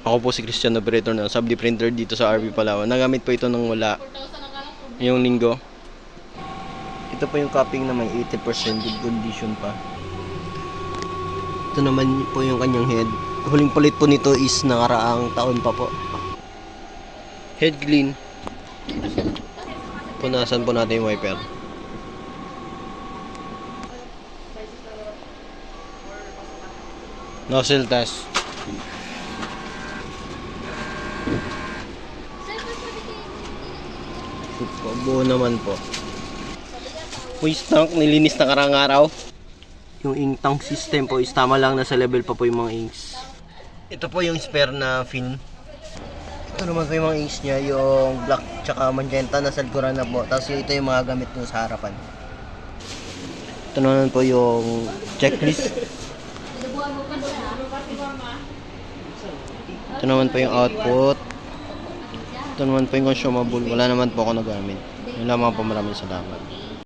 Ako po si Christian, operator ng Subdi Printer dito sa RV Palawan. Nagamit po ito nung wala yung linggo. Ito po yung cupping na may 80% good condition pa. Ito naman po yung kanyang head. Huling palit po nito is nakaraang taon pa po. Head clean. Punasan po natin yung wiper. Nozzle test. Buo naman po. Waste tank, nilinis na karang araw. Yung ink tank system po is tama lang, nasa level pa po yung mga inks. Ito po yung spare na film. Ito naman po yung mga inks niya, yung black tsaka magenta nasa likuran na po. Tapos ito yung mga gamit nyo sa harapan. Ito naman po yung checklist. Ito naman po yung output. Ito naman po yung consumable. Wala naman po ako nagamit. Yun lamang po, maraming salamat.